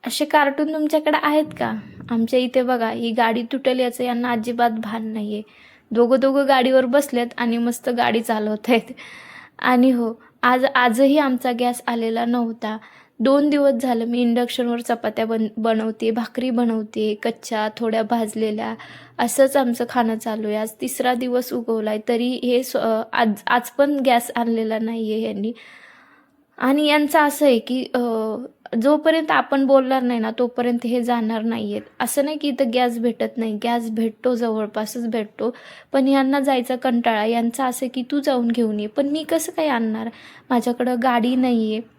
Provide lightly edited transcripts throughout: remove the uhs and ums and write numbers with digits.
असे कार्टून तुमच्याकडे आहेत का? आमच्या इथे बघा, ही गाडी तुटेल याचं यांना अजिबात भान नाही आहे. दोघं गाडीवर बसलेत आणि मस्त गाडी चालवत आहेत. आणि हो, आजही आमचा गॅस आलेला नव्हता. 2 दिवस झालं मी इंडक्शनवर चपात्या बनवते, भाकरी बनवते, कच्च्या, थोड्या भाजलेल्या. असंच आमचं खाणं चालू आहे. आज 3रा दिवस उगवला आहे, तरी हे आज पण गॅस आणलेला नाही आहे यांनी. आणि यांचं असं आहे की जोपर्यंत आपण बोलणार नाही ना, तोपर्यंत हे जाणार नाही आहेत. असं नाही की इथं गॅस भेटत नाही, गॅस भेटतो, जवळपासच भेटतो. पण यांना जायचा कंटाळा. यांचं असं की तू जाऊन घेऊन ये. पण मी कसं काय आणणार? माझ्याकडं गाडी नाही आहे.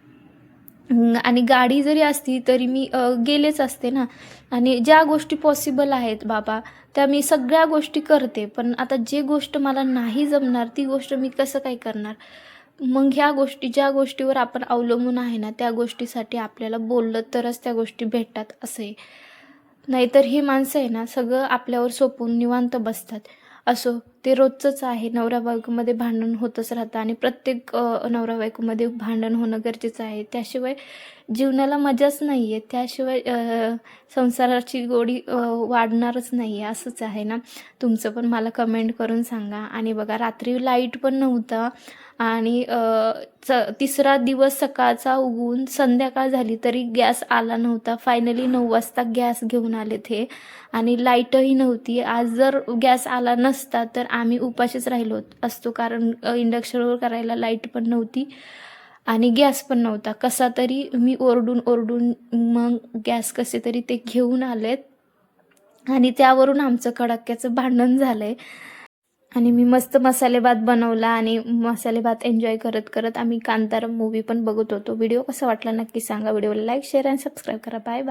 आणि गाडी जरी असती तरी मी गेलेच असते ना. आणि ज्या गोष्टी पॉसिबल आहेत बाबा, त्या मी सगळ्या गोष्टी करते. पण आता जे गोष्ट मला नाही जमणार ती गोष्ट मी कसं काय करणार? मग ह्या गोष्टी, ज्या गोष्टीवर आपण अवलंबून आहे ना, त्या गोष्टीसाठी आपल्याला बोललं तरच त्या गोष्टी भेटतात असं आहे. नाहीतर ही माणसं आहे ना, सगळं आपल्यावर सोपवून निवांत बसतात. असो, ते रोजचंच आहे. नवरा-बायकोमध्ये भांडण होतच राहतं आणि प्रत्येक नवरा-बायकोमध्ये भांडण होणं गरजेचं आहे. त्याशिवाय जीवनाला मजाच नाही आहे. त्याशिवाय संसाराची गोडी वाढणारच नाही आहे. असंच आहे ना. तुमचं पण मला कमेंट करून सांगा. आणि बघा, रात्री लाईट पण नव्हता आणि 3रा दिवस सकाळचा उगवून संध्याकाळ झाली तरी गॅस आला नव्हता. फायनली 9 वाजता गॅस घेऊन आलेत हे. आणि लाईटही नव्हती. आज जर गॅस आला नसता तर आम्ही उपाशीच राहिलो असतो, कारण इंडक्शनवर करायला लाईट पण नव्हती आणि गॅस पण नव्हता. कसा तरी मी ओरडून मग गॅस कसे तरी ते घेऊन आलेत आणि त्यावरून आमचं कडाक्याचं भांडण झालं आहे. आणि मी मस्त मसाले भात बनवला आणि मसाले भात एन्जॉय करत करत आम्ही कांतारा मूव्ही पण बघत होतो. व्हिडिओ कसा वाटला नक्की सांगा. व्हिडिओला लाईक, शेअर आणि सबस्क्राईब करा. Bye bye.